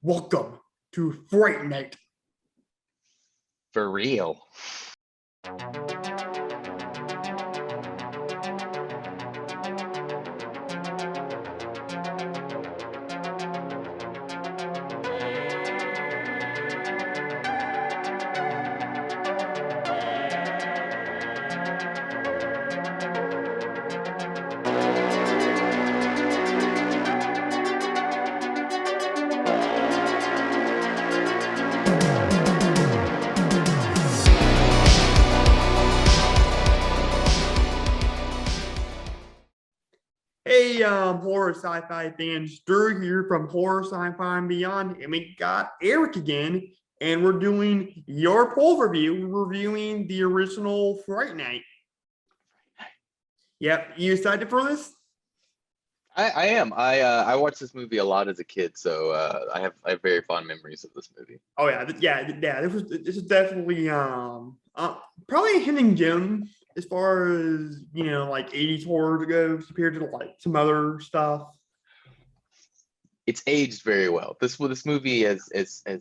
Welcome to Fright Night. For real. Hey, horror sci-fi fans, Drew here from Horror Sci-Fi and Beyond, and we got Eric again, and we're doing your poll review. We're reviewing the original Fright Night. Yep, you excited for this? I am. I watched this movie a lot as a kid, so I have very fond memories of this movie. Oh yeah, yeah. This is definitely probably a hidden gem as far as like 80s horror goes compared to like some other stuff. It's aged very well. This movie has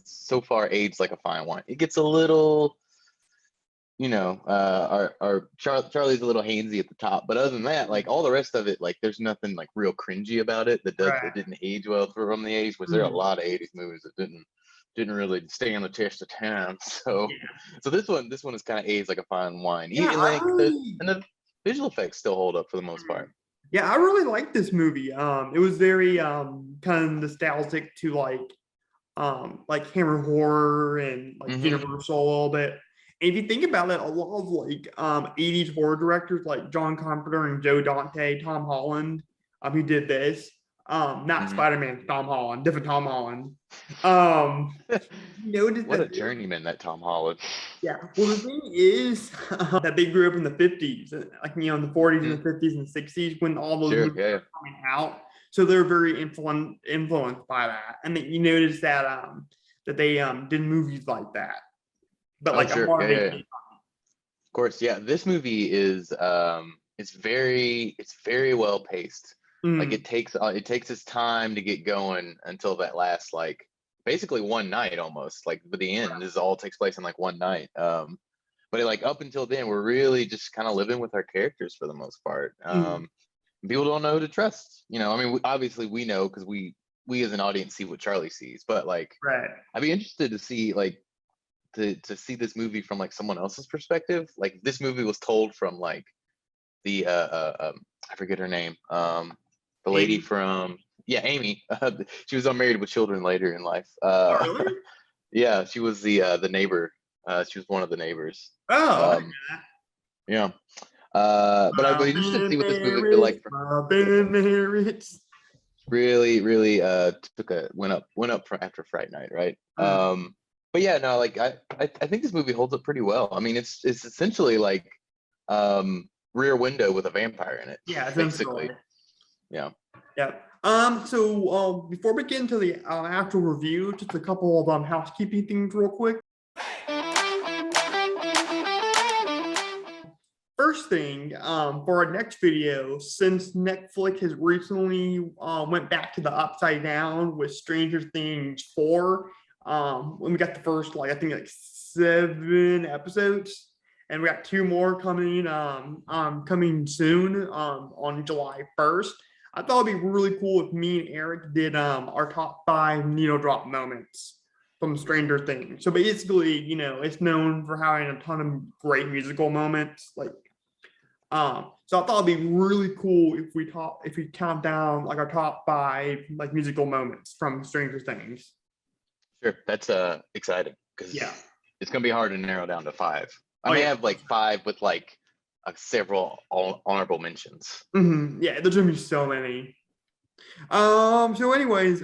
so far aged like a fine wine. It gets a little, our Charlie's a little handsy at the top, but other than that, like all the rest of it, like there's nothing like real cringy about it that Right. didn't age well from the '80s. Was there a lot of '80s movies that didn't really stand the test of time? So Yeah. so this one is kind of aged like a fine wine. Yeah, Even like the visual effects still hold up for the most part. Yeah, I really liked this movie. It was very kind of nostalgic to like Hammer horror and like Hmm. Universal a little bit. And if you think about it, a lot of like 80s horror directors like John Carpenter and Joe Dante, Tom Holland, who did this. Not Hmm. Spider-Man, Tom Holland, different Tom Holland. Um, noticed What a that journeyman that Tom Holland. yeah. Well, the thing is that they grew up in the 50s, like, in the 40s and Mhm. the 50s and 60s when all those Sure, movies yeah, were coming out. So they're very influenced by that. And then you notice that they did movies like that, but oh like a sure, more yeah, yeah, yeah. making. Of course, yeah. This movie is it's very well paced. Like Mm, it takes its time to get going until that last like basically one night almost. Like but the end this all takes place in like one night. But like up until then, we're really just kind of living with our characters for the most part. mm, People don't know who to trust. I mean, obviously we know because we as an audience see what Charlie sees. But like, right. I'd be interested to see like to see this movie from like someone else's perspective. Like this movie was told from like the I forget her name. The lady Amy. from yeah, Amy. She was on Married with Children later in life. Oh, really? Yeah, she was the neighbor. She was one of the neighbors. Oh, I didn't Um, yeah. But I'd know. be interested to see what this movie would be like from Marriage. really took a went up for after Fright Night, right? Mm, But yeah, no, like I think this movie holds up pretty well. I mean, it's essentially like Rear Window with a vampire in it, yeah, basically. essentially. Yeah. Yeah. So before we get into the actual review, just a couple of housekeeping things real quick. First thing, for our next video, since Netflix has recently went back to the upside down with Stranger Things 4, when we got the first like I think like 7 episodes, and we got 2 more coming soon on July 1st. I thought it'd be really cool if me and Eric did our top 5 needle drop moments from Stranger Things. So basically, it's known for having a ton of great musical moments. So I thought it'd be really cool if we count down like our top 5 like musical moments from Stranger Things. Sure. That's exciting because Yeah. it's gonna be hard to narrow down to 5. I Oh may yeah. have like 5 with like several honorable mentions. Yeah, there's gonna be so many. So anyways,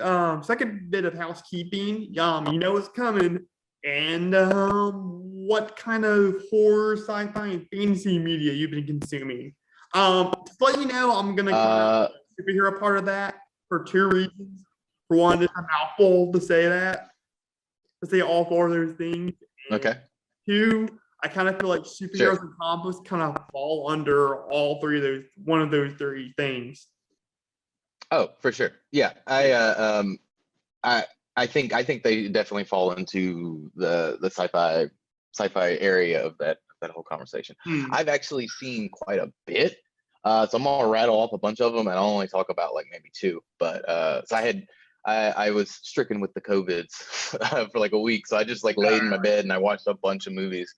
second bit of housekeeping. You know what's coming, and what kind of horror, sci-fi, and fantasy media you've been consuming. To let you know, I'm gonna kind of Uh, superhero part of that for 2 reasons. For one, it's a mouthful to say all 4 of those things. And okay. 2, I kind of feel like Sure. superheroes and comics kind of fall under all 3 of one of those 3 things. Oh, for sure. Yeah. Yeah. I I think they definitely fall into the sci-fi area of that whole conversation. I've actually seen quite a bit, so I'm gonna rattle off a bunch of them, and I'll only talk about like maybe two. But so I was stricken with the COVIDs for like a week, so I just like laid in my bed and I watched a bunch of movies.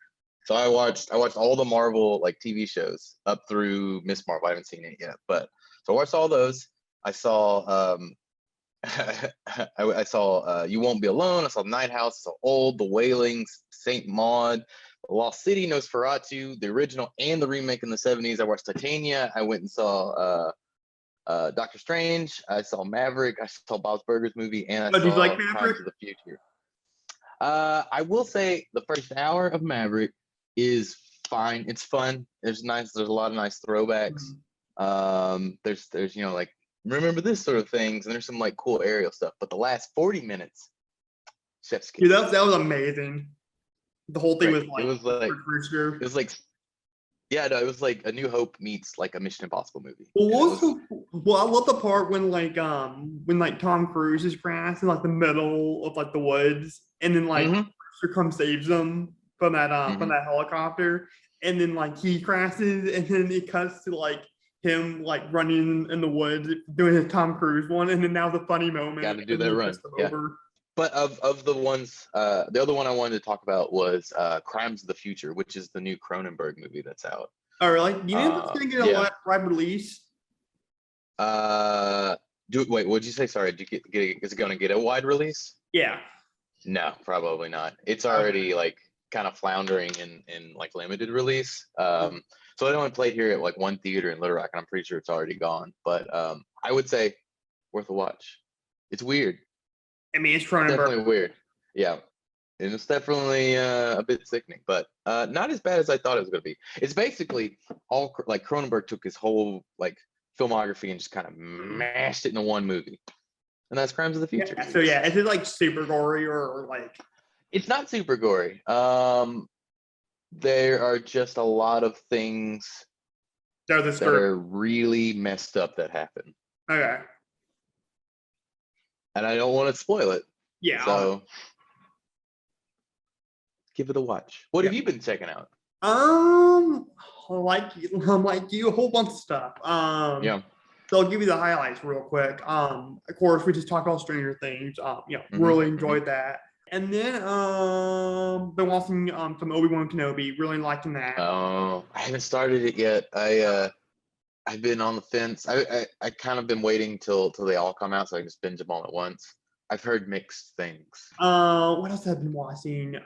So I watched all the Marvel like TV shows up through Miss Marvel. I haven't seen it yet, but so I watched all those. I saw I saw You Won't Be Alone. I saw Night House. I saw Old, The Wailings, Saint Maud, Lost City, Nosferatu, the original and the remake in the 70s. I watched Titania. I went and saw Doctor Strange. I saw Maverick. I saw Bob's Burgers movie, and I Do you saw like Maverick? Crimes of the Future. I will say the first hour of Maverick is fine. It's fun. There's a lot of nice throwbacks. There's like remember this sort of things, and there's some like cool aerial stuff. But the last 40 minutes, chef's kiss. Yeah, that was amazing. The whole thing was like it was like yeah, no, it was like A New Hope meets like a Mission Impossible movie. Well, I love the part when Tom Cruise is crashed in like the middle of like the woods, and then like Rooster comes saves them from that helicopter, and then like he crashes, and then it cuts to like him like running in the woods doing his Tom Cruise one, and then that was a funny moment. Got to do that run. Yeah. But of the ones, the other one I wanted to talk about was Crimes of the Future, which is the new Cronenberg movie that's out. Oh, really? Do you think it's going to get a wide release? Wait, what'd you say? Sorry, is it going to get a wide release? Yeah. No, probably not. It's already like kind of floundering in like limited release. So I only played here at like one theater in Little Rock, and I'm pretty sure it's already gone. But I would say worth a watch. It's weird. I mean, it's Cronenberg. Definitely weird. Yeah. And it's definitely a bit sickening, but not as bad as I thought it was going to be. It's basically all like Cronenberg took his whole like filmography and just kind of mashed it into one movie. And that's Crimes of the Future. Yeah, so yeah, is it like super gory or like? It's not super gory. There are just a lot of things that are really messed up that happen. Okay. And I don't want to spoil it. Yeah. So give it a watch. What have you been checking out? Like you, a whole bunch of stuff. Yeah. So I'll give you the highlights real quick. Of course, we just talked about Stranger Things. Really enjoyed that. And then been watching some Obi-Wan Kenobi, really liking that. Oh, I haven't started it yet. I've been on the fence. I kind of been waiting till they all come out so I can just binge them all at once. I've heard mixed things. What else have I been watching?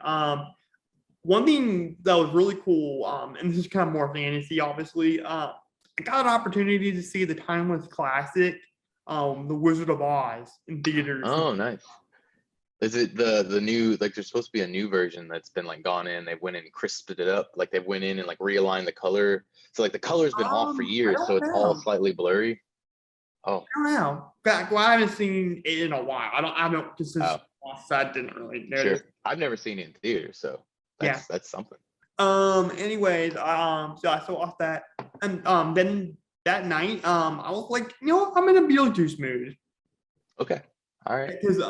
One thing that was really cool, and this is kind of more fantasy, obviously. I got an opportunity to see the timeless classic, The Wizard of Oz, in theaters. Oh, nice. Is it the new, like there's supposed to be a new version that's been like gone in, they went in and crisped it up, like they went in and like realigned the color. So like the color's been off for years, so it's all slightly blurry. Oh. I don't know. Well, I haven't seen it in a while. I don't just I didn't really notice. Sure. I've never seen it in theater, so that's something. Anyways, so I saw that, and then that night, I was like, I'm in a Beetlejuice mood. Okay. All right. Because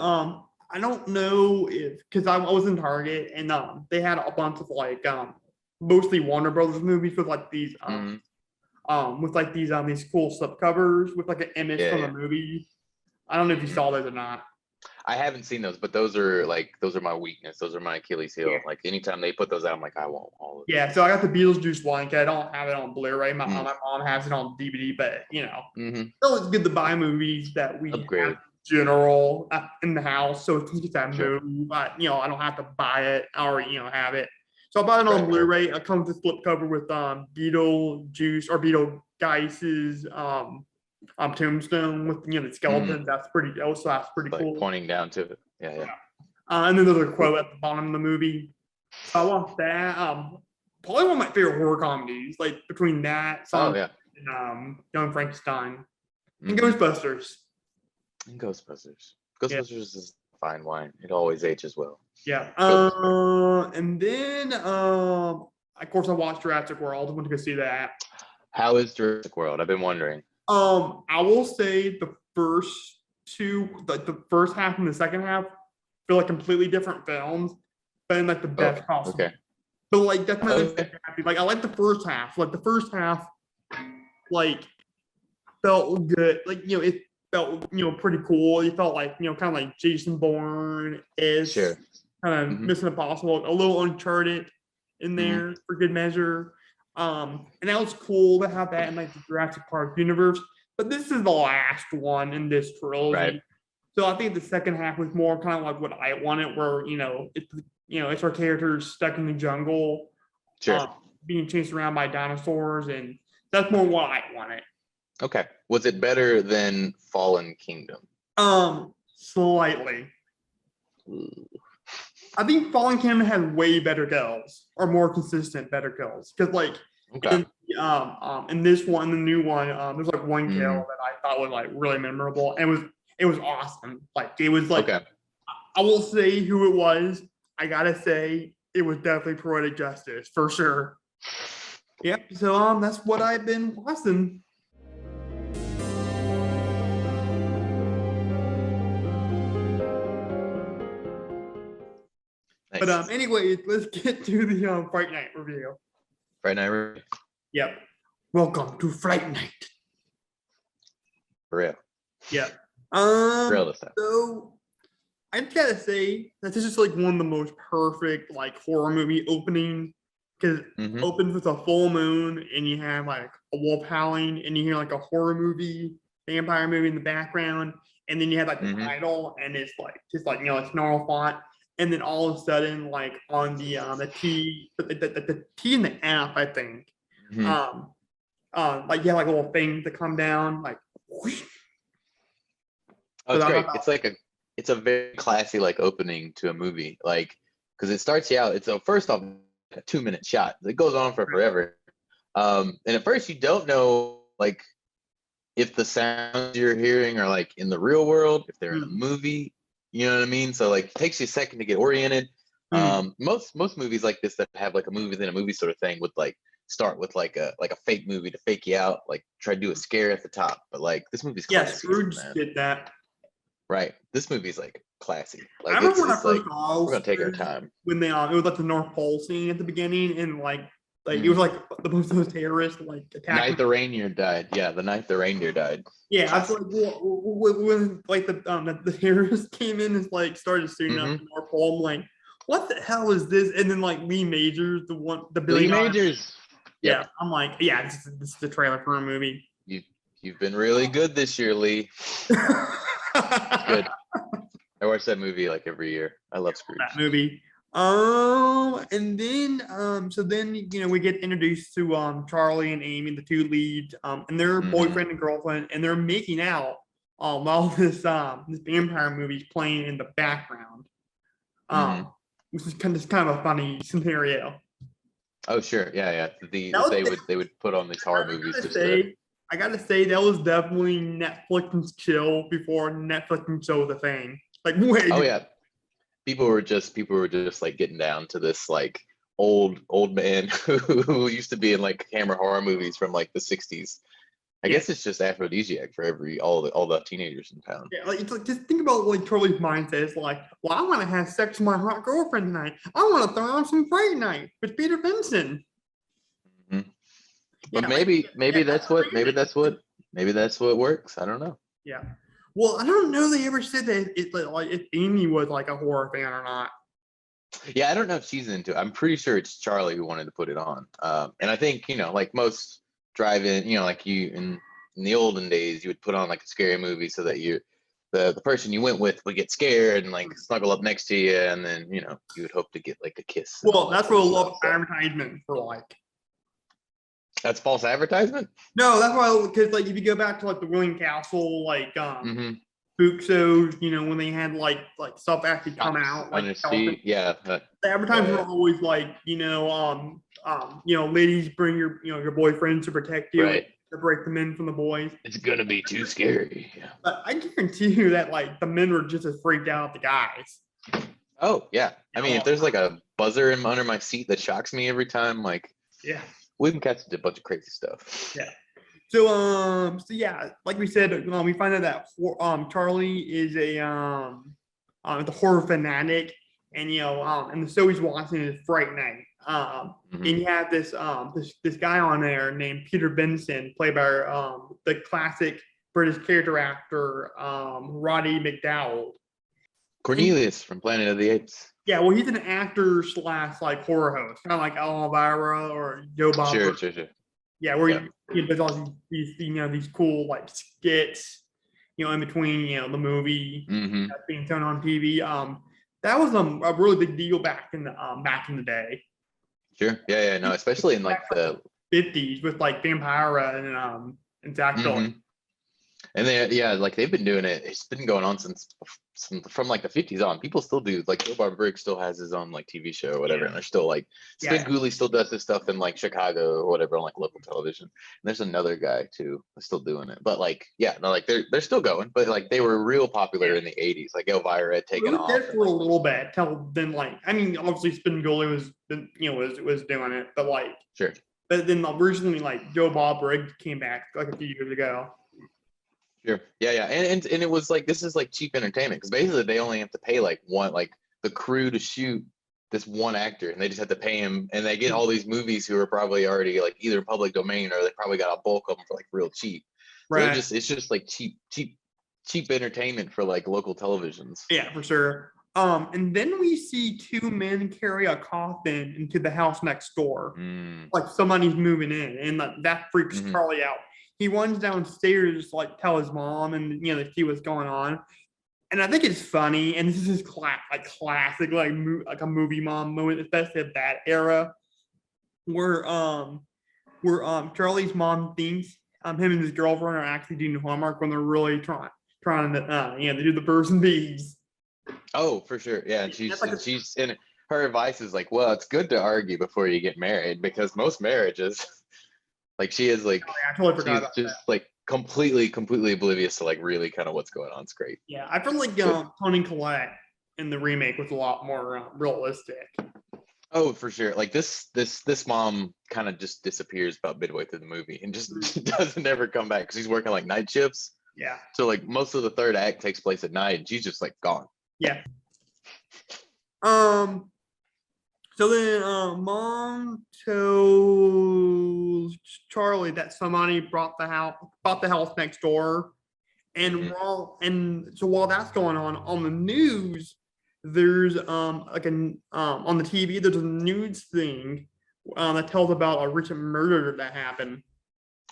I don't know because I was in Target, and they had a bunch of like mostly Warner Brothers movies with like these these cool slip covers with like an image from a movie. I don't know if you saw those or not. I haven't seen those, but those are my weakness. Those are my Achilles heel. Like anytime they put those out, I'm like, I want all of them. Yeah, so I got the Beetlejuice one. I don't have it on Blu-ray. My mom has it on DVD, but so it's good to buy movies that we have general in the house, so it's just that movie. But I don't have to buy it. I already have it. So I bought it on Blu-ray. It comes with a slip cover with Beetlejuice or Beetlegeist's tombstone with the skeleton. That's pretty cool. Pointing down to it. Yeah. And then there's a quote at the bottom of the movie. So I watched that. Probably one of my favorite horror comedies, like between that and Young Frankenstein and Ghostbusters. Ghostbusters is fine wine. It always ages well. Yeah. And then of course I watched Jurassic World. I went to go see that. How is Jurassic World? I've been wondering. I will say the first two, like the first half and the second half, feel like completely different films, but in like the best possible. Okay. But like that's not Okay. like I like the first half. Like the first half, like felt good. Like it felt pretty cool. It felt like kind of like Jason Bourne is Sure. kind of Mission Impossible, a little Uncharted in there for good measure. And that was cool to have that in like the Jurassic Park universe. But this is the last one in this trilogy. Right. So I think the second half was more kind of like what I wanted, where it's our characters stuck in the jungle, Sure. being chased around by dinosaurs, and that's more what I wanted. Okay. Was it better than Fallen Kingdom? Slightly. Ooh. I think Fallen Kingdom had way better kills, or more consistent better kills. Because like in this one, the new one, there's like one kill that I thought was like really memorable, and it was awesome. Like it was like I will say who it was. I gotta say it was definitely Poetic Justice for sure. Yep. So that's what I've been watching. Nice. But anyways, let's get to the Fright Night review. Fright Night review. Yep. Welcome to Fright Night. For real. Yep. Real this time. So I just gotta say that this is like one of the most perfect like horror movie opening, because it opens with a full moon and you have like a wolf howling and you hear like a horror movie, vampire movie in the background, and then you have like the title and it's like just like it's normal font, and then all of a sudden like on the T the T and the F I think like you have like little things that come down like. Whoosh. Oh, it's great. It's a very classy like opening to a movie, like because it starts you out. It's first off a 2-minute shot. It goes on for forever, and at first you don't know like if the sounds you're hearing are like in the real world, if they're in a movie. You know what I mean? So like it takes you a second to get oriented. Most movies like this that have like a movie within a movie sort of thing would like start with like a fake movie to fake you out, like try to do a scare at the top. But like this movie's classy. Scrooge did that. Right. This movie's like classy. Like I remember when I first like, we're gonna take our time. When they it was like the North Pole scene at the beginning, and like it was like those terrorists like attacking. Night the reindeer died. Yeah, the night the reindeer died. Yeah, I was like when like the terrorists came in and like started shooting up the North Pole. I'm like, what the hell is this? And then like Lee Majors, the Lee Majors. Yeah, I'm like, yeah, this is the trailer for a movie. You've been really good this year, Lee. Good. I watch that movie like every year. I love Scrooge. That movie. And then so then we get introduced to Charlie and Amy, the two leads, and their boyfriend and girlfriend, and they're making out while this vampire movie is playing in the background. Which is kind of a funny scenario. Oh sure, yeah. They would put on these horror movies. I gotta say that was definitely Netflix and chill before Netflix and chill was a thing. Like way. Oh yeah, people were just like getting down to this like old man who used to be in like camera horror movies from like the 60s. I guess it's just aphrodisiac for all the teenagers in town. Yeah, like it's like just think about like Charlie's mindset. It's like, well, I want to have sex with my hot girlfriend tonight. I want to throw on some Fright Night with Peter Benson. But maybe that's what works. I don't know. Yeah. Well, I don't know. They ever said that if Amy was like a horror fan or not. Yeah, I don't know if she's into it. I'm pretty sure it's Charlie who wanted to put it on. And I think like most drive-in, like you in the olden days, you would put on like a scary movie so that the person you went with would get scared and like snuggle up next to you, and then you would hope to get like a kiss. Well, that's what a lot of advertisement for like. That's false advertisement? No, that's why, because like if you go back to like the William Castle like spook shows, when they had like stuff actually come out, like the advertisements were always like ladies bring your boyfriends to protect you, right, to break the men from the boys. It's gonna be too scary. Yeah. But I guarantee you that like the men were just as freaked out as the guys. Oh yeah, I mean if there's like a buzzer under my seat that shocks me every time, like yeah. We can catch a bunch of crazy stuff. Yeah. So yeah, like we said, we find out that Charlie is a the horror fanatic, and and so he's watching his Fright Night. And you have this guy on there named Peter Benson, played by the classic British character actor Roddy McDowall. Cornelius from Planet of the Apes. Yeah, well, he's an actor slash like horror host, kind of like Elvira or Joe Bob. Sure. Yeah, where he does all these these cool like skits, in between the movie that's being shown on TV. That was a really big deal back in the day. Sure. Yeah. No, especially in like the 50s with like Vampira and Zach Dylan. And they've been doing it. It's been going on since from like the 50s on. People still do, like Joe Bob Briggs still has his own like TV show or whatever, and they're still like Spenguli still does this stuff in like Chicago or whatever on like local television. And there's another guy too that's still doing it. But like they're still going, but like they were real popular in the 80s. Like Elvira had taken off. For a little bit till then, like obviously Spenguli was doing it, but like sure. But then originally like Joe Bob Briggs came back like a few years ago. Sure. Yeah. And it was like, this is like cheap entertainment because basically they only have to pay like the crew to shoot this one actor, and they just have to pay him, and they get all these movies who are probably already like either public domain or they probably got a bulk of them for like real cheap. Right. So it's just like cheap entertainment for like local televisions. Yeah, for sure. And then we see two men carry a coffin into the house next door, like somebody's moving in, and that freaks Charlie out. He runs downstairs to like tell his mom and see what's going on. And I think it's funny, and this is his classic like a movie mom moment, especially at that era, where Charlie's mom thinks him and his girlfriend are actually doing homework when they're really trying to do the birds and bees. Oh, for sure, yeah. And she's in her advice is like, well, it's good to argue before you get married because most marriages. Like she is like, I totally forgot about just that. Like completely oblivious to like really kind of what's going on. It's great. Yeah, I feel like Toni Collette in the remake was a lot more realistic. Oh, for sure. Like this mom kind of just disappears about midway through the movie and just doesn't ever come back because she's working like night shifts. Yeah. So like most of the third act takes place at night and she's just like gone. Yeah. So then mom tells Charlie that somebody bought the house next door. And while that's going on the news, there's on the TV, there's a news thing that tells about a recent murder that happened.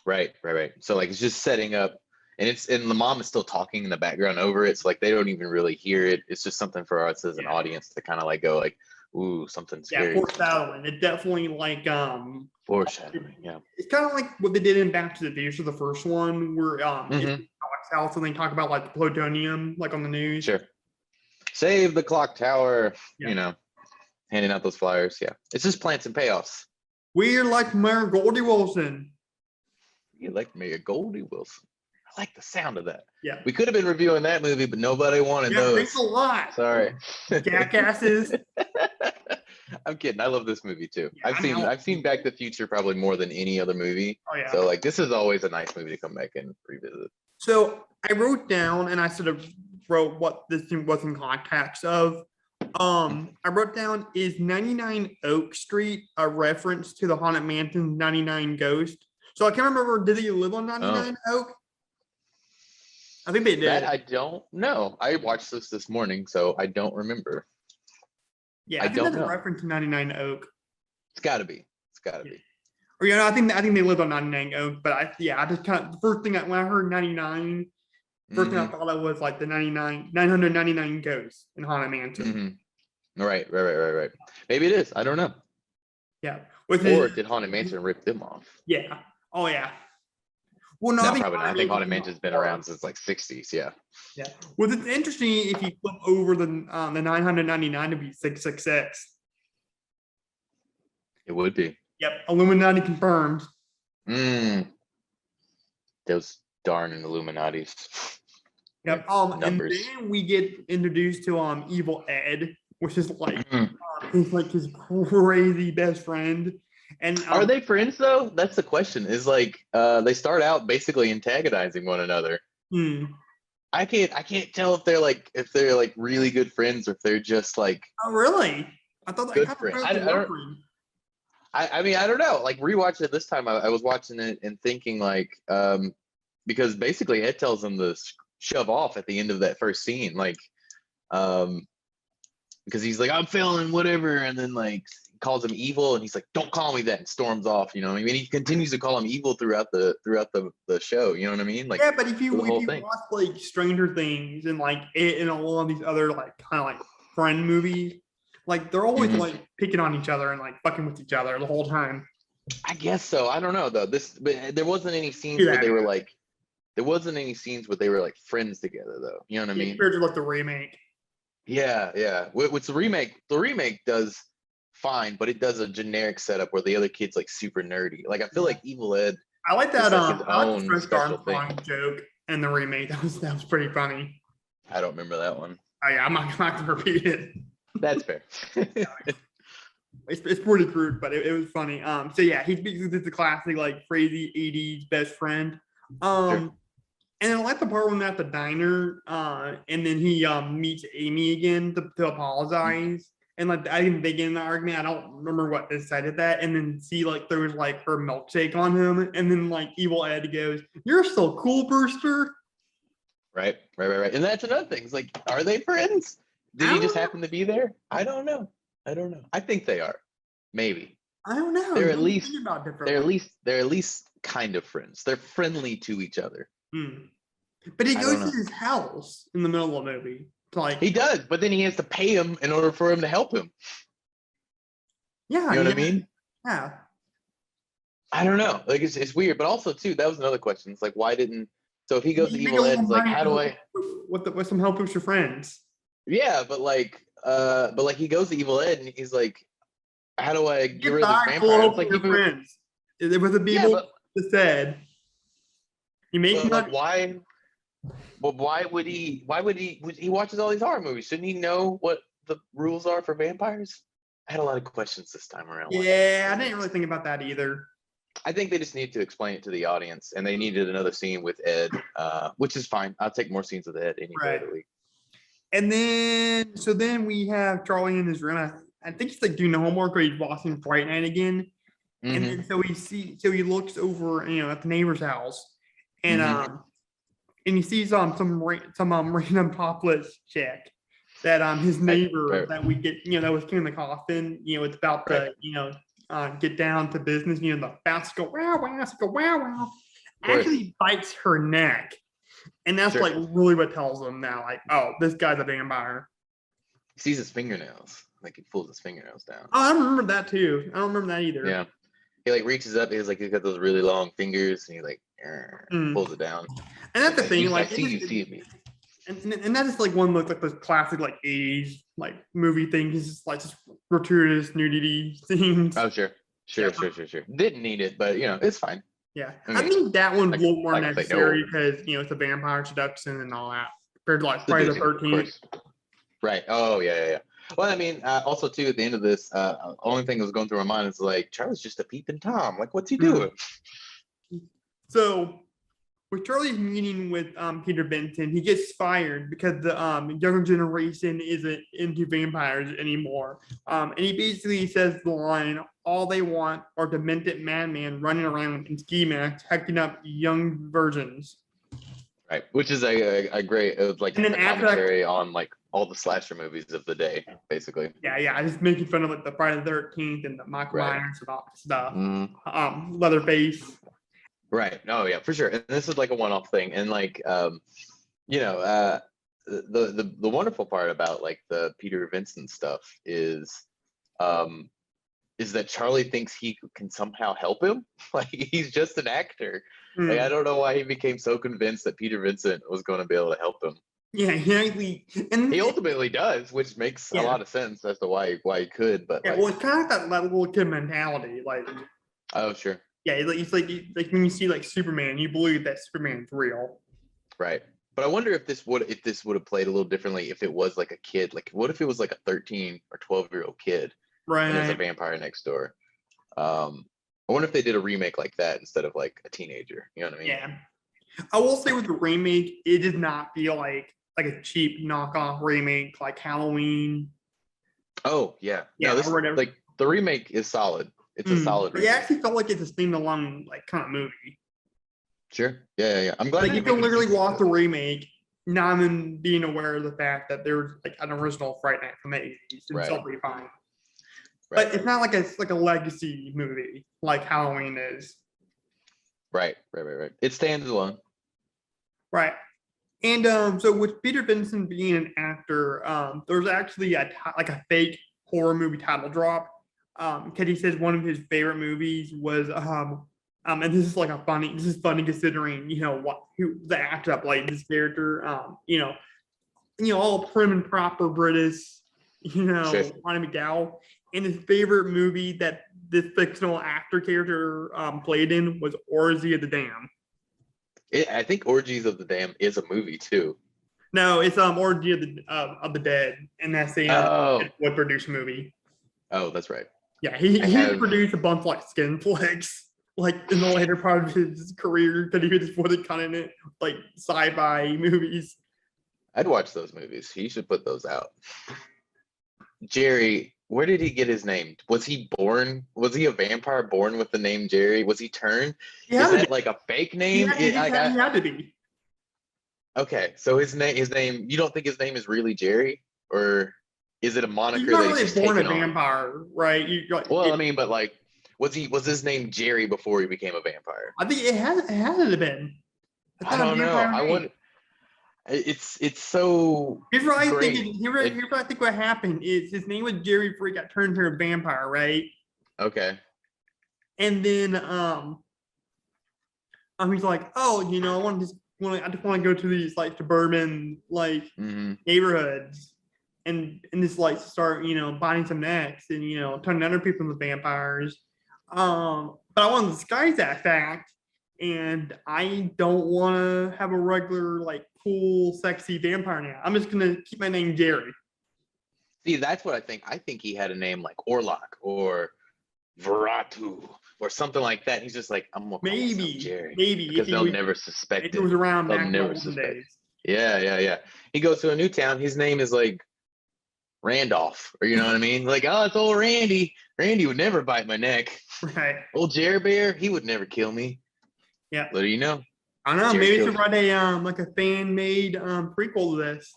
Right. So like it's just setting up, and the mom is still talking in the background over it. So like they don't even really hear it. It's just something for us as an audience to kind of like go like, ooh, something scary. Yeah, foreshadowing. It definitely like foreshadowing. Yeah, it's kind of like what they did in Back to the Future, the first one, where it's house and they talk about like the plutonium, like on the news. Sure. Save the clock tower. Yeah. Handing out those flyers. Yeah, it's just plants and payoffs. We're like Mayor Goldie Wilson. You like Mayor Goldie Wilson? I like the sound of that. Yeah. We could have been reviewing that movie, but nobody wanted those. Thanks a lot. Sorry. Jackasses. I'm kidding. I love this movie too. Yeah, I've seen Back to the Future probably more than any other movie. Oh yeah. So like this is always a nice movie to come back and revisit. So I wrote down and I sort of wrote what this was in context of. I wrote down, is 99 Oak Street a reference to the Haunted Mansion 99 Ghost? So I can't remember, did he live on 99 Oak? I think they did. That I don't know. I watched this morning, so I don't remember. Yeah, I think that's a reference to 99 Oak. It's got to be. Or I think they lived on 99 Oak, but I just kind of, the first thing when I heard 99, first thing I thought of was like the 999 Ghosts in Haunted Mansion. Right. Maybe it is. I don't know. Yeah. Or did Haunted Mansion rip them off? Yeah. Oh yeah. Well, no, probably not. I think Haunted Mansion's been around since like 60s. Yeah. Yeah. Well, it's interesting if you flip over the 999 to be 666. It would be. Yep. Illuminati confirmed. Those darn Illuminatis. Yep. Numbers. And then we get introduced to Evil Ed, which is like he's like his crazy best friend. And are they friends though? That's the question. Is like they start out basically antagonizing one another. I can't tell if they're like really good friends or if they're just like Oh, really? I thought I good kind of friends. felt the word. I mean, I don't know. Like rewatching it this time, I was watching it and thinking like, because basically Ed tells him to shove off at the end of that first scene, like, um, because he's like, I'm failing, whatever, and then like calls him evil, and he's like, don't call me that, and storms off. You know what I mean? He continues to call him evil throughout the show. You know what I mean? Like Yeah, but if the you whole thing. watch like Stranger Things and like it and all of these other like kind of like friend movies, like they're always Mhm. like picking on each other and like fucking with each other the whole time. I guess so. I don't know though. But there wasn't any Do scenes where that. they were like, there wasn't any scenes where they were like friends together though. You know what I Yeah, mean? compared to like the remake. Yeah, yeah. What's the remake does fine, but it does a generic setup where the other kid's like super nerdy. Like I feel Yeah. like Evil Ed I like is that. like his I like the own French special thing. Armstrong joke in the remake. That was pretty funny. I don't remember that one. Oh yeah, I'm not gonna repeat it. That's fair. It's pretty crude, but it was funny. So yeah, he's basically the classic like crazy '80s best friend. Sure. And I like the part when they're at the diner, and then he meets Amy again to apologize. And like I think they get in the argument. I don't remember what decided that. And then see like there was like her milkshake on him, and then like Evil Ed goes, "You're so cool, Brewster." Right. And that's another thing. It's like, are they friends? Did I he don't just know. happen to be there? I don't know. I think they are. Maybe. I don't know. They're You at don't least think about they're at differently. least they're at least kind of friends. They're friendly to each other. Hmm. But he I don't goes to know. his house in the middle of the movie. To like, He does, but then he has to pay him in order for him to help him. yeah, You know yeah, what I mean? yeah. I don't know. Like it's weird, but also too, that was another question. It's like why didn't so if he goes to You make a Evil Ed, little he's like, money how do I with some help with your friends. yeah, but like he goes to Evil Ed and he's like, how do I get Get rid of this back full of vampire? It's help with like your even friends. It was the yeah, people that said, you make but like money. why well would he watches all these horror movies? Shouldn't he know what the rules are for vampires? I had a lot of questions this time around watching this Yeah, I movie. didn't really think about that either. I think they just need to explain it to the audience, and they needed another scene with Ed, which is fine. I'll take more scenes with Ed any day Right. of the week. And then, so then we have Charlie in his room. I think he's like doing the homework or he's watching Fright Night again. And Mm-hmm. then so he looks over, at the neighbor's house, and Mm-hmm. he sees some random topless chick that his neighbor Right. that we get that was in the coffin. It's about Right. to get down to business. The fast go wow wow go wow wow. Of course. Actually bites her neck, and that's Sure. like really what tells him now, like, oh, this guy's a vampire. He sees his fingernails. Like he pulls his fingernails down. Oh, I don't remember that too. I don't remember that either. Yeah. He like reaches up. He's got those really long fingers, and he like pulls it down. And that's the Like, thing, I like, see you see me. and that is like one of like those classic like '80s like movie things. It's just like just gratuitous nudity scenes. Oh sure. Didn't need it, but it's fine. Yeah, I I mean, think that one's a little more I can say necessary no. because it's a vampire seduction and all that compared to like The Friday the Disney, of 13th. course. Right. Oh yeah. Well, I mean, also too, at the end of this, only thing that was going through my mind is like, Charlie's just a peeping Tom. Like, what's he doing? So with Charlie's meeting with Peter Benson, he gets fired because the younger generation isn't into vampires anymore. And he basically says the line, all they want are demented madmen running around in ski masks, hacking up young virgins. Right. Which is a great, like And then a after that, commentary on like all the slasher movies of the day, basically. yeah, just making fun of like the Friday the 13th and the Michael Right. Myers and all that stuff. Mm. Leatherface. Right. Oh yeah, for sure. And this is like a one-off thing. And like, the wonderful part about like the Peter Vincent stuff is that Charlie thinks he can somehow help him. Like he's just an actor. Like I don't know why he became so convinced that Peter Vincent was going to be able to help him. Yeah, He ultimately does, which makes a lot of sense as to why he could. But yeah, like, well, it's kind of that little kid mentality, like. oh sure. Yeah, it's like when you see like Superman, you believe that Superman's real. Right. But I wonder if this would have played a little differently if it was like a kid. Like what if it was like a 13 or 12-year-old kid and there's a Right. vampire next door? I wonder if they did a remake like that instead of like a teenager. You know what I mean? Yeah. I will say with the remake, it did not feel like a cheap knockoff remake like Halloween. Oh yeah, Yeah, no, this or whatever. like the remake is solid. It's a solid But it remake. actually felt like it's a standalone like kind of movie. Sure. Yeah, yeah, yeah. I'm glad Like they you didn't make can any literally sequels to watch the this. remake, not even being aware of the fact that there's like an original Fright Night from the 80s and Right, still be fine. right, But it's not like a legacy movie like Halloween is. right. It stands alone. Right. And so with Peter Benson being an actor, there's actually like a fake horror movie title drop. Because he says one of his favorite movies was and this is funny considering who the actor that played this character, all prim and proper British, Sure. Ronnie McDowell. And his favorite movie that this fictional actor character played in was Orgy of the Dam. I think Orgies of the Dam is a movie too. No, it's Orgy of the Dead, and that's a Oh, Wood produced movie. oh, that's right. Yeah, he I he have. produced a bunch of like skin flicks, like in the later part of his career, because he was for the kind of like sci-fi movies. I'd watch those movies. He should put those out. Jerry, where did he get his name? Was he born? Was he a vampire born with the name Jerry? Was he turned? He Is had to be. that like a fake He name? had, he, I, he had to be. okay, so his name. You don't think his name is really Jerry, or is it a He's moniker not that he's really just born a taken on? vampire, right? Well, I mean, but like, was his name Jerry before he became a vampire? I think it has to have been. It's I not a don't know. vampire I name. would. It's so Here's what I think. great. Here's what I think. What happened is his name was Jerry before he got turned into a vampire, right? Okay. And then he's like, oh, I just want to go to these like suburban like Hmm. neighborhoods and just like start buying some necks and turning other people into vampires. But I want to disguise that fact, and I don't want to have a regular like cool sexy vampire now. I'm just gonna keep my name Jerry. See, that's what I think. I think he had a name like Orlok or Veratu or something like that. He's just like, I'm gonna call myself Jerry Maybe because they'll never suspect if it it. was around They'll back in the never olden suspect. days. Yeah, yeah, yeah. He goes to a new town. His name is like Randolph, or you know what I mean? Like, oh, it's old Randy. Randy would never bite my neck. Right. Old Jerry Bear, he would never kill me. Yeah. What do you know? I don't know. Jerry Maybe killed should him. write a like a fan made prequel to this.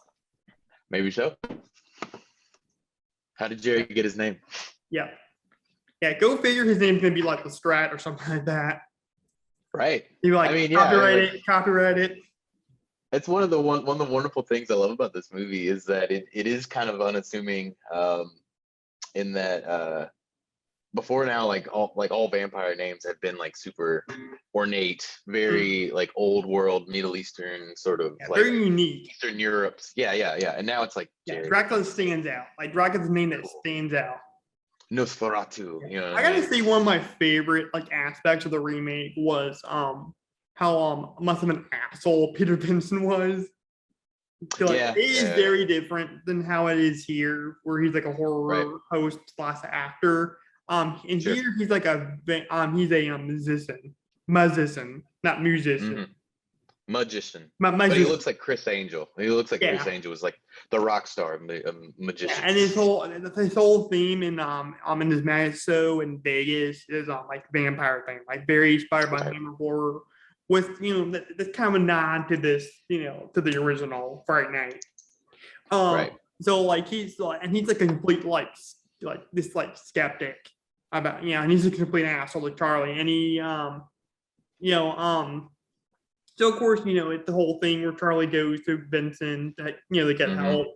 Maybe so. How did Jerry get his name? Yeah. Yeah. Go figure. His name's gonna be like the Strat or something like that. Right. You I like mean, yeah, copyright it. it's one of the wonderful things I love about this movie is that it is kind of unassuming, in that before now, like all vampire names have been like super ornate, very like old world Middle Eastern sort of Yeah, like very unique. Eastern Europe's. Yeah, yeah, yeah. And now it's like Yeah, Jerry Dracula stands out. Like Dracula's a name that stands out. Nosferatu. You know what I I gotta mean? say one of my favorite like aspects of the remake was how must have been asshole Peter Benson was. So, like, Yeah, it is yeah, very different than how it is here, where he's like a right. horror host slash actor. And Sure. here he's like he's a musician, not musician, Hmm. Magician. But he musician. looks like Chris Angel. He looks like Chris Yeah, Angel was like the rock star yeah. magician. And his whole theme in his magic show in Vegas is like vampire thing, like very inspired by Right. Hammer horror, with that's kind of a nod to this, to the original Fright Night. Right. So like he's like a complete like this like skeptic about and he's a complete asshole to Charlie, and he you know so of course it's the whole thing where Charlie goes to Benson to to get Hmm. help,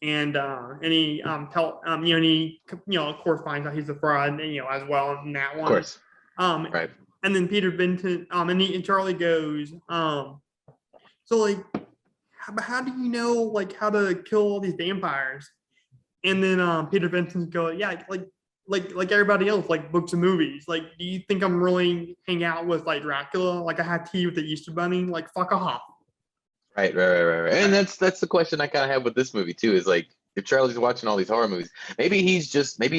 and he and he of course finds out he's a fraud, as well in that Of one. course. um Right. and then Peter Benson and Charlie goes so like how do you know like how to kill all these vampires? And then Peter Benson's go, yeah, like everybody else, like books and movies. Like, do you think I'm really hang out with like Dracula? Like I had tea with the Easter Bunny? Like fuck off. Right. And that's the question I kind of have with this movie too. Is like if Charlie's watching all these horror movies, maybe he's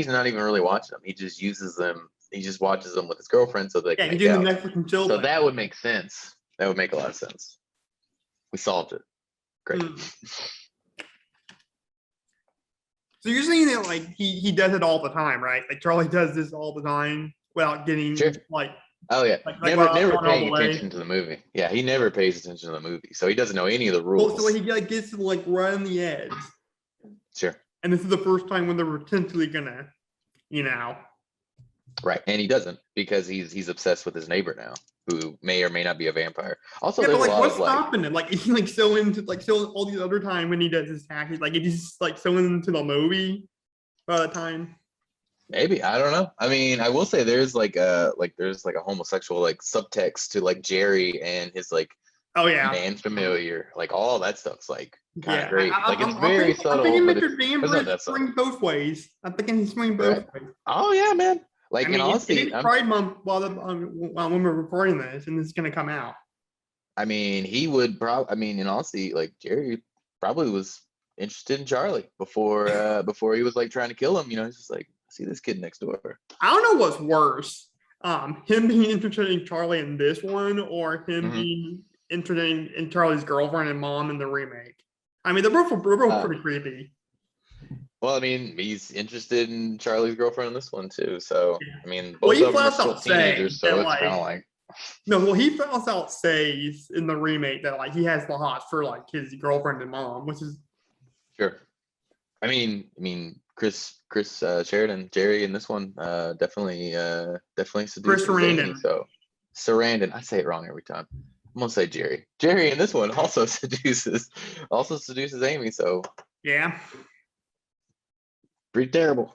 not even really watching them. He just uses them. He just watches them with his girlfriend so they Yeah, can he's make doing the out. Netflix and chill So thing. that would make sense. That would make a lot of sense. We solved it. Great. So you're saying that like he does it all the time, right? Like Charlie does this all the time without getting like. Oh yeah, like never paying attention to the movie. Yeah, he never pays attention to the movie, so he doesn't know any of the rules. Well, so he like gets to like run the edge. Sure. And this is the first time when they're potentially gonna, Right, and he doesn't because he's obsessed with his neighbor now, who may or may not be a vampire. Also, yeah, there's but like, a lot what's of like, stopping him? Like, is he like so into all these other time when he does his tactics? Like, he's like so into the movie by the time. Maybe, I don't know. I mean, I will say there's like a homosexual like subtext to like Jerry and his like man familiar, like all that stuff's like kind of great. Like it's very subtle, but it's swing both ways. I'm thinking he's swinging both ways. Oh yeah, man. Like, I mean, honestly, it's Pride Month while when we're recording this, and it's gonna come out. I mean, he would probably. I mean, in honesty, like Jerry probably was interested in Charlie before he was like trying to kill him. He's just like, see this kid next door. I don't know what's worse, him being interested in Charlie in this one, or him being interested in Charlie's girlfriend and mom in the remake. I mean, they're both pretty creepy. Well, I mean, he's interested in Charlie's girlfriend in this one too. So, I mean, both of them are still teenagers, so it's kind of like. No, well, he flat out says in the remake that like he has the hots for like his girlfriend and mom, which is. Sure. I mean, Chris Sheridan, Jerry in this one, definitely seduces Amy. So Sarandon, I say it wrong every time. I'm gonna say Jerry. Jerry in this one also seduces Amy. So yeah, pretty terrible.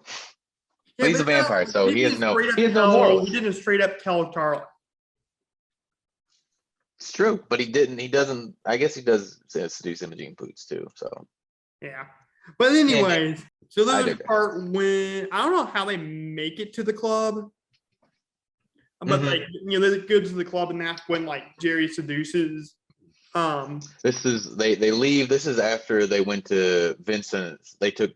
But he's a vampire, so he has no morals. He didn't straight up tell Charlie. It's true, but he didn't. He doesn't. I guess he does seduce Imogene Poots too. So yeah. But anyways, so there's a part when I don't know how they make it to the club, but like they go to the club and that's when like Jerry seduces. This is they leave. This is after they went to Vincent. They took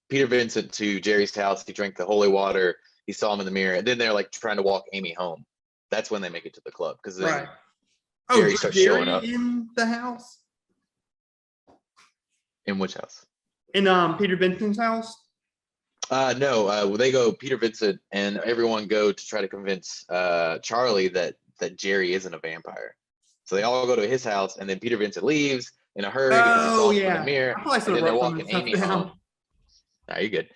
Peter Vincent to Jerry's house. He drank the holy water. He saw him in the mirror, and then they're like trying to walk Amy home. That's when they make it to the club because then Jerry starts showing up in the house. In which house? In Peter Vincent's house? No, they go, Peter Vincent and everyone go to try to convince Charlie that Jerry isn't a vampire. So they all go to his house, and then Peter Vincent leaves in a hurry because he saw him in the mirror. And then they're walking Amy home. Nah, you're good.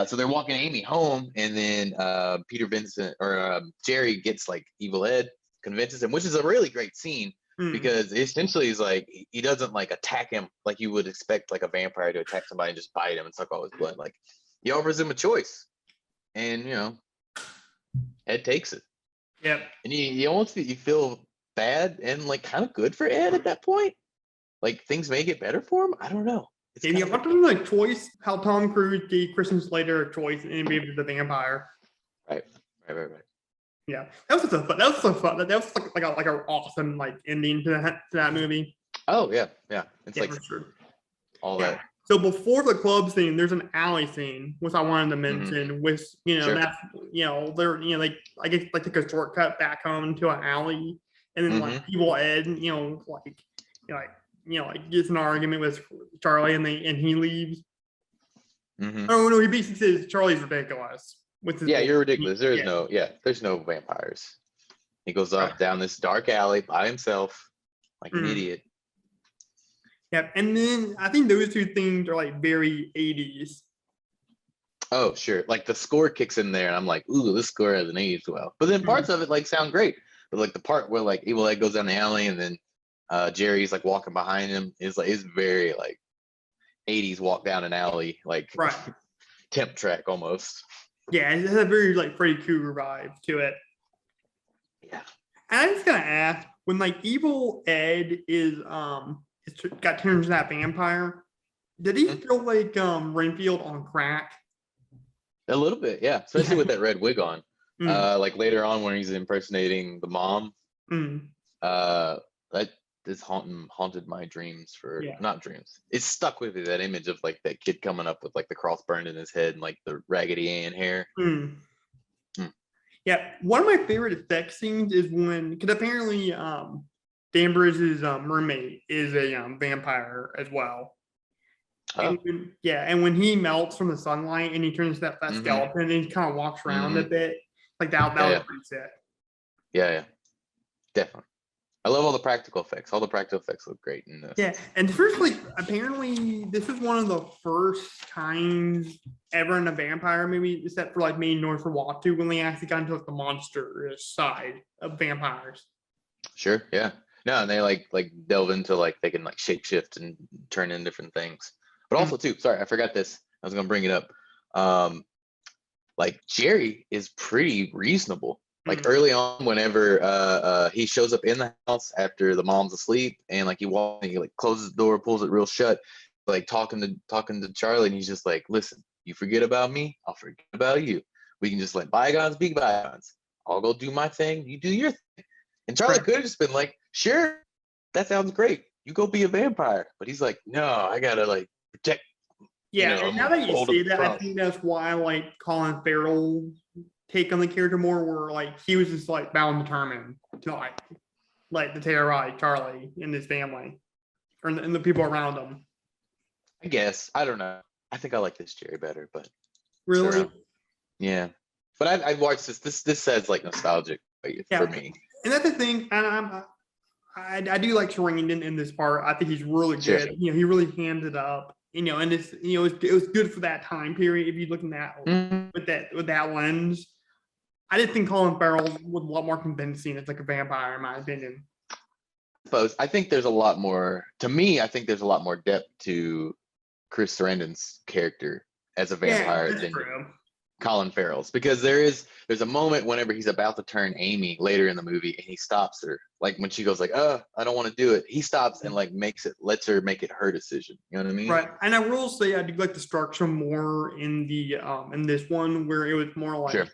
So they're walking Amy home, and then Peter Vincent or Jerry gets like Evil Ed, convinces him, which is a really great scene. Because essentially he's like, he doesn't like attack him like you would expect like a vampire to attack somebody and just bite him and suck all his blood. Like he offers him a choice, and Ed takes it. Yep. And you almost feel bad and like kind of good for Ed at that point. Like things may get better for him. I don't know. It's like choice how Tom Cruise gave Christian Slater a choice and gave it to the vampire. Right. Yeah, that was so fun. That was like an awesome like ending to that movie. Oh yeah. It's like all that. So before the club scene, there's an alley scene, which I wanted to mention. Which that's they're like I guess like take a shortcut back home to an alley, and then like Evil Ed, gets an argument with Charlie, and he leaves. Oh no, he basically says Charlie's ridiculous. You're ridiculous. There's no vampires. He goes off down this dark alley by himself, like an idiot. Yeah, and then I think those two things are like very 80s. Oh, sure. Like the score kicks in there, and I'm like, ooh, this score hasn't aged well. But then parts of it like sound great. But like the part where like Evil Ed goes down the alley, and then Jerry's like walking behind him is very like 80s walk down an alley, like temp track almost. Yeah, it has a very like Freddy Krueger vibe to it. Yeah. And I was gonna ask, when like Evil Ed is got turned into that vampire, did he feel like Renfield on crack? A little bit, yeah. Especially with that red wig on. Like later on when he's impersonating the mom. That is haunted my dreams not dreams. It's stuck with me, that image of like that kid coming up with like the cross burned in his head and like the Raggedy Ann hair. Yeah, one of my favorite sex scenes is when, because apparently Danvers' roommate is a vampire as well. Oh. And when he melts from the sunlight and he turns that skeleton and he kind of walks around a bit, like that was pretty sick. Yeah, definitely. I love all the practical effects. All the practical effects look great in this. Yeah, and first, like, apparently this was one of the first times ever in a vampire movie, except for like maybe North for Walk 2, when they actually got into like the monster side of vampires. Sure, yeah. No, and they like delve into like they can like shapeshift and turn in different things. But also too, sorry, I forgot this. I was gonna bring it up. Like Jerry is pretty reasonable. Like early on, whenever he shows up in the house after the mom's asleep, and like he like closes the door, pulls it real shut, like talking to Charlie, and he's just like, "Listen, you forget about me, I'll forget about you. We can just let bygones be bygones. I'll go do my thing, you do your thing." And Charlie could have just been like, "Sure, that sounds great. You go be a vampire." But he's like, "No, I gotta like protect." Yeah, and now that you say that, I think that's why I like Colin Farrell take on the character more, where like he was just like bound and determined to like to terrorize Charlie and his family, and the people around him. I guess, I don't know. I think I like this Jerry better, but really, yeah. But I've watched this. This says like nostalgic for me. And that's the thing. I do like Sarandon in this part. I think he's really good. Sure. You know, he really hands it up. You know, and it's, you know, it was good for that time period. If you look at that with that lens, I did think Colin Farrell was a lot more convincing as like a vampire, in my opinion. I think there's a lot more. To me, I think there's a lot more depth to Chris Sarandon's character as a vampire than Colin Farrell's, because there's a moment whenever he's about to turn Amy later in the movie, and he stops her, like when she goes like, I don't want to do it. He stops and like lets her make it her decision. You know what I mean? Right. And I will say I do like the structure more in the in this one, where it was more like,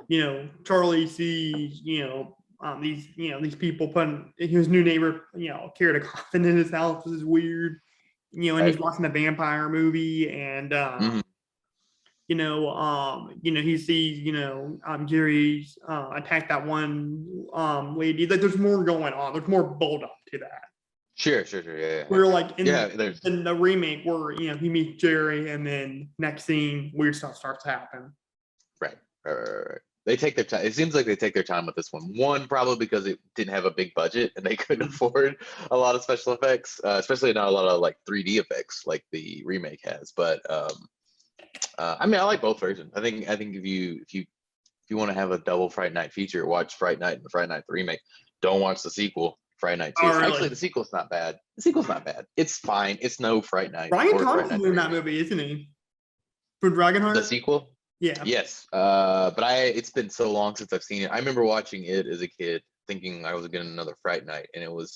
you know, Charlie sees, these people putting his new neighbor, carried a coffin in his house. This is weird. You know, and he's watching a vampire movie, and he sees, Jerry's attack that one lady. Like, there's more going on. There's more build up to that. Sure, yeah. We're like in the remake where he meets Jerry, and then next scene weird stuff starts to happen. Right. They take their time. It seems like they take their time with this one. One, probably because it didn't have a big budget and they couldn't afford a lot of special effects, especially not a lot of like 3D effects like the remake has. But I mean, I like both versions. I think if you want to have a double Fright Night feature, watch Fright Night and the Fright Night the remake. Don't watch the sequel, Fright Night 2. Oh, really? Actually, the sequel's not bad. It's fine. It's no Fright Night. Ryan Thompson's in that movie, isn't he? For Dragonheart? The sequel? Yeah. Yes. But it's been so long since I've seen it. I remember watching it as a kid, thinking I was getting another Fright Night, and it was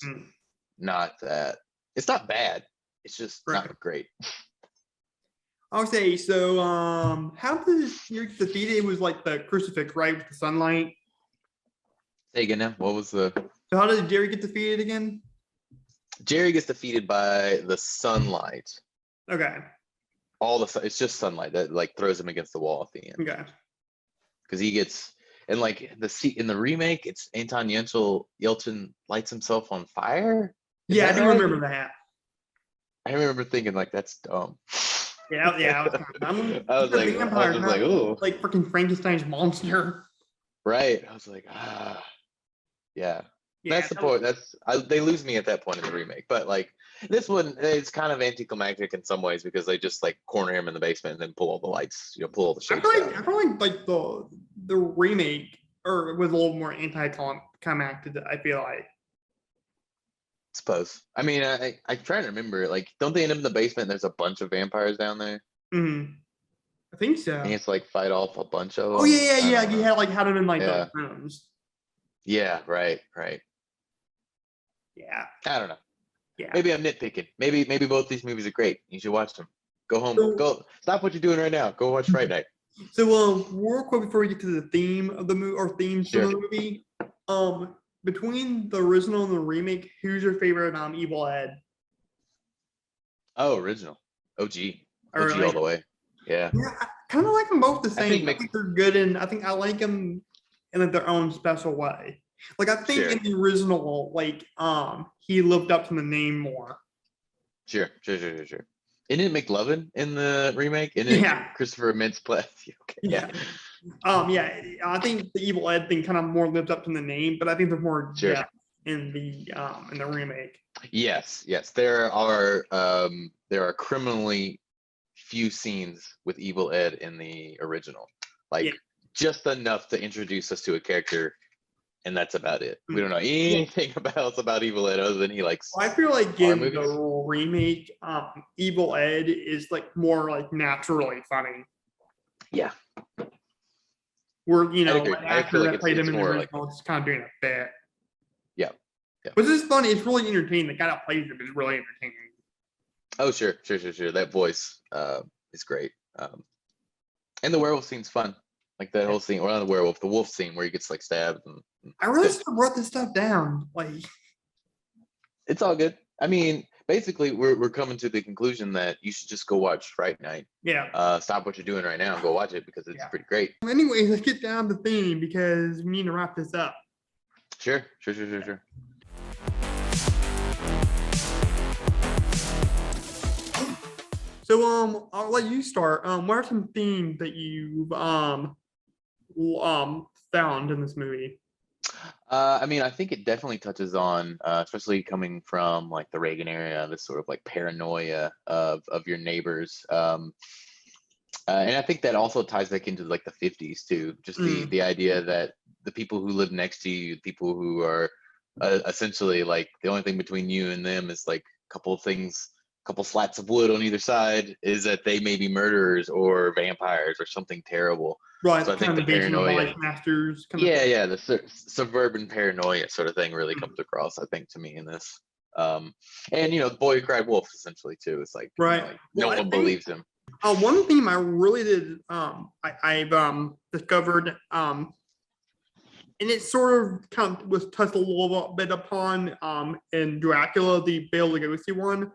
not that. It's not bad. It's just not great. I'll say so. How does Jerry get defeated? It was like the crucifix, right, with the sunlight. Say again now. What was the? So how does Jerry get defeated again? Jerry gets defeated by the sunlight. Okay. It's just sunlight that like throws him against the wall at the end. Okay. Because he gets, and like in the remake, it's Anton Yelchin lights himself on fire. Yeah, I do remember that. I remember thinking like that's dumb. Yeah. I was like, ooh, like freaking Frankenstein's monster. Right. I was like, yeah. That's the point. They lose me at that point in the remake. But like this one, it's kind of anticlimactic in some ways because they just like corner him in the basement and then pull all the lights, pull all the shapes out. I feel like the remake was a little more anticlimactic. I feel like. Suppose. I mean, I'm trying to remember. Like, don't they end up in the basement? And there's a bunch of vampires down there. Mm-hmm. I think so. And it's like fight off a bunch of them. Oh yeah. You had them in like the rooms. Yeah, right. Yeah. I don't know. Yeah. Maybe I'm nitpicking. Maybe both these movies are great. You should watch them. Go home. Go stop what you're doing right now. Go watch Fright Night. So real quick before we get to the theme of the movie or themes of the movie, between the original and the remake, who's your favorite Evil Ed? Oh, original. OG all the way. Yeah. I kind of like them both the same. I think they're good, and I think I like them in like their own special way. Like I think in the original, like he lived up to the name more. Sure. Isn't it McLovin in the remake? Isn't it Christopher Mintz-Plasse? Okay. Yeah. I think the Evil Ed thing kind of more lived up to the name, but I think there's more depth in the remake. Yes. There are criminally few scenes with Evil Ed in the original. Like just enough to introduce us to a character, and that's about it. We don't know anything else about Evil Ed other than he likes. I feel like in the remake, Evil Ed is like more like naturally funny. Yeah. Where the actor that played him in the original is kind of doing a bit. Yeah. But this is funny. It's really entertaining. The guy that plays him is really entertaining. Oh, sure. That voice is great. And the werewolf scene's fun. Like that whole scene, or not the wolf scene where he gets like stabbed. I really should have brought this stuff down. Like, it's all good. I mean, basically, we're coming to the conclusion that you should just go watch Fright Night. Yeah. Stop what you're doing right now and go watch it because it's pretty great. Anyways, let's get down to theme because we need to wrap this up. Sure. So I'll let you start. What are some themes that you've found in this movie? I mean, I think it definitely touches on, especially coming from like the Reagan era, this sort of like paranoia of your neighbors. And I think that also ties back into like the 50s too. Just the idea that the people who live next to you, people who are essentially like the only thing between you and them is like a couple of things, couple slats of wood on either side, is that they may be murderers or vampires or something terrible. Right. So I think the paranoia, masters. The suburban paranoia sort of thing really comes across, I think, to me in this. And the boy who cried wolf essentially too. It's like, no one believes him. One theme I really did, I've discovered, and it sort of kind of was touched a little bit upon in Dracula, the Bela Lugosi one.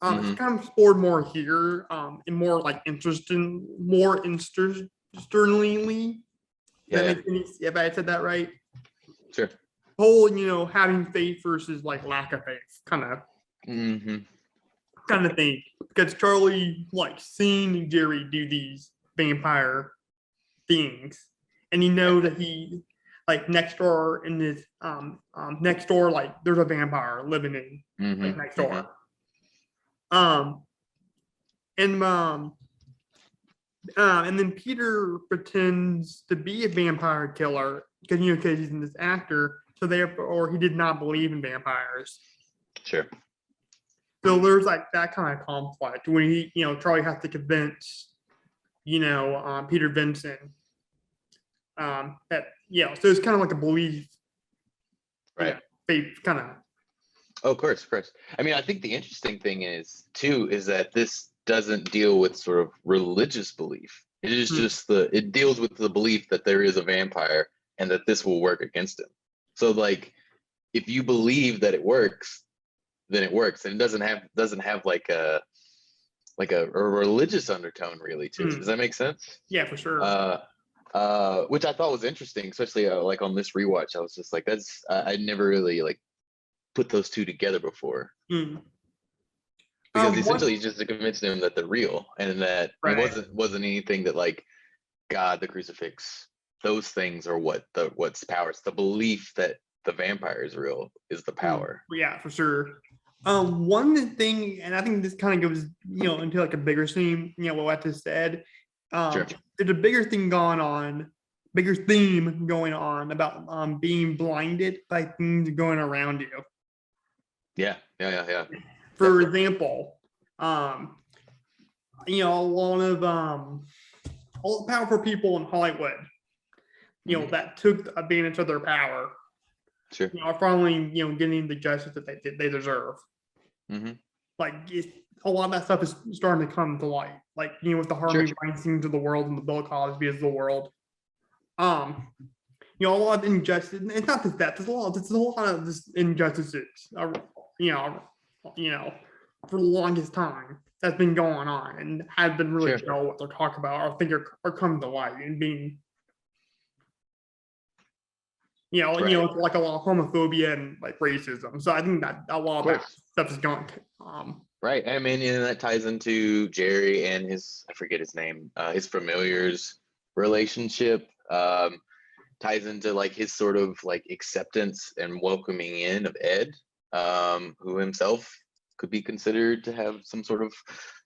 It's kind of explored more here, and more like interestingly. If I said that right. Sure. Whole, having faith versus like lack of faith, kind of thing. Because Charlie like seeing Jerry do these vampire things, and that he like next door in this next door, like there's a vampire living in like next door. And then Peter pretends to be a vampire killer because he's in this actor, so therefore he did not believe in vampires. Sure. So there's like that kind of conflict when he, Charlie has to convince, Peter Benson, that so it's kind of like a belief, right? Faith, kind of. Oh, of course. I mean, I think the interesting thing is that this doesn't deal with sort of religious belief. It is just it deals with the belief that there is a vampire and that this will work against him. So like, if you believe that it works, then it works, and it doesn't have like a religious undertone really to it. Does that make sense? Yeah, for sure. Which I thought was interesting, especially like on this rewatch. I was just like, I never really like put those two together before. Because essentially he's just to convince them that they're real, and that it wasn't anything that like God, the crucifix, those things are what's power. It's the belief that the vampire is real is the power. Yeah, for sure. One thing, and I think this kind of goes, into like a bigger theme, what I just said. Sure. There's a bigger theme going on about being blinded by things going around you. Yeah. For example, a lot of all the powerful people in Hollywood, that took advantage of their power. Sure. Are finally, getting the justice that they deserve. Like a lot of that stuff is starting to come to light. Like, with the Harvey Weinsteins of the world and the Bill Cosby's of the world. A lot of injustice. It's not just that. There's a lot of this injustices. For the longest time that's been going on, and have been really know what they're talking about, or think are coming to light and being. Right. like a lot of homophobia and like racism. So I think that a lot Of of that course. stuff is going. Um, Right. I mean, and that ties into Jerry and I forget his name, his familiar's relationship. Ties into like his sort of like acceptance and welcoming in of Ed, who himself could be considered to have some sort of,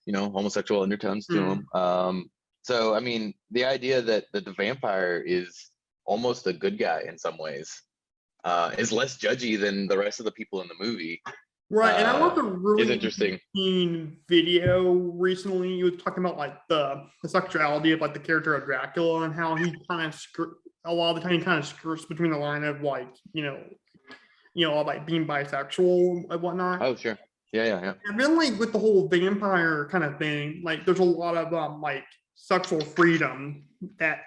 homosexual undertones to mm, him. So, I mean, the idea that the vampire is almost a good guy in some ways, is less judgy than the rest of the people in the movie, right, and I watched a is really interesting. interesting video recently. He was talking about like the sexuality of like the character of Dracula and how he kind of a lot of the time he kind of skirts between the line of like like being bisexual and whatnot. Oh, sure. Yeah, yeah, yeah. And then like with the whole vampire kind of thing, like there's a lot of like sexual freedom that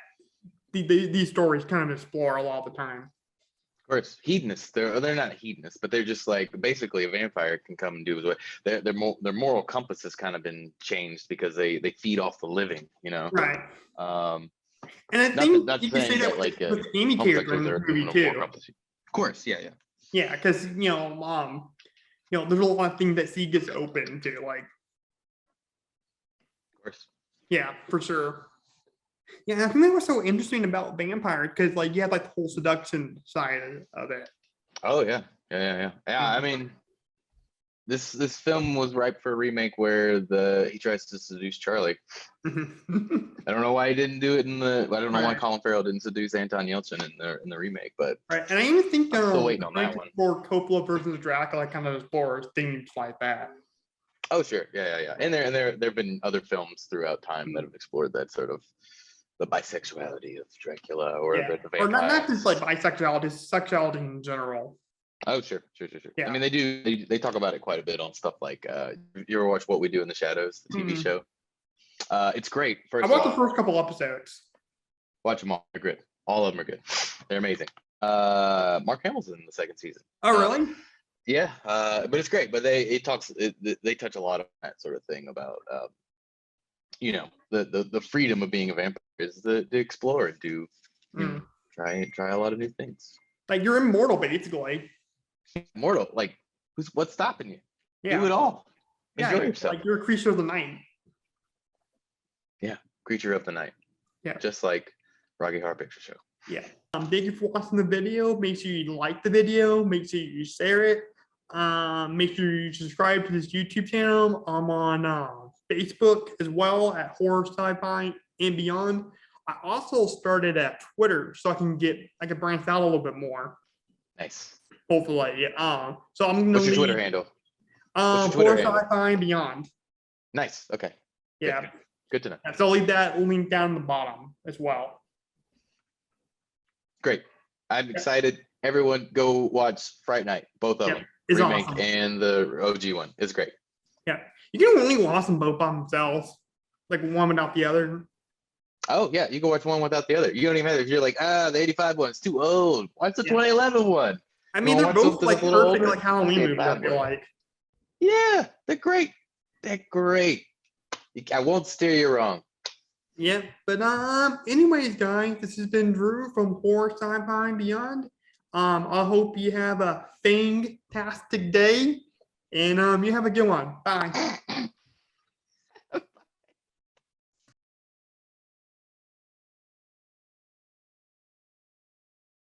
these stories kind of explore a lot of the time. Of course, hedonists. They're not hedonists, but they're just like basically a vampire can come and do his way. Their moral compass has kind of been changed because they feed off the living. Right. Um, And I not that think not you can say saying that that like with Amy character homosexuals in the are movie no moral too. compass. Of course, yeah, yeah. Of Yeah, because there's a lot of things that she gets open to, like, course. yeah, for sure. Yeah, I think that was so interesting about vampire because like you have like the whole seduction side of it. Oh yeah, yeah, yeah, yeah. Yeah, I mean, this film was ripe for a remake where he tries to seduce Charlie. I don't know why he didn't do it I don't know why Right, Colin Farrell didn't seduce Anton Yelchin in the remake, but right, and I even think I'm still waiting on that one. for Coppola versus Dracula kind of explores things like that. Oh sure, yeah, yeah, yeah. And there've been other films throughout time that have explored that sort of the bisexuality of Dracula or Yeah, the or not just like vampires. bisexuality, sexuality in general. Oh sure, sure, sure, sure. I Yeah. mean, they talk about it quite a bit on stuff like you ever watch What We Do in the Shadows, the TV Mm. show? It's great. I First watched the off, first couple episodes. watch them all. They're good. All of them are good. They're amazing. Mark Hamill's in the second season. Oh, really? Yeah, but it's great. But they touch a lot of that sort of thing about the freedom of being a vampire is to explore and do Mm. try a lot of new things. Like you're immortal, basically. Mortal, like what's stopping you? Yeah. Do it all. Yeah, Enjoy yourself. like you're a creature of the night. Yeah, creature of the night. Yeah. Just like Rocky Horror Picture Show. Yeah. Thank you for watching the video. Make sure you like the video. Make sure you share it. Make sure you subscribe to this YouTube channel. I'm on Facebook as well at Horror Sci-Fi and Beyond. I also started at Twitter so I can branch out a little bit more. Nice. Hopefully. So I'm gonna What's your Twitter handle? What's your Horror Twitter handle? Sci-Fi and Beyond. Nice. Okay. Yeah. Good to know. So I'll leave that link down the bottom as well. Great. I'm excited. Everyone go watch Fright Night, both of them. It's Remake awesome. and the OG one. It's great. Yeah. You can only watch them both by themselves, like one without the other. Oh yeah, you can watch one without the other. You don't even have if you're like, the 85 one's too old. Watch the 2011 one. I mean, they're both like perfect like Halloween movies, I feel like. Yeah, they're great. They're great. I won't steer you wrong. Yeah, but anyways, guys, this has been Drew from Horror Sci-Fi and Beyond. I hope you have a fantastic day, and you have a good one. Bye.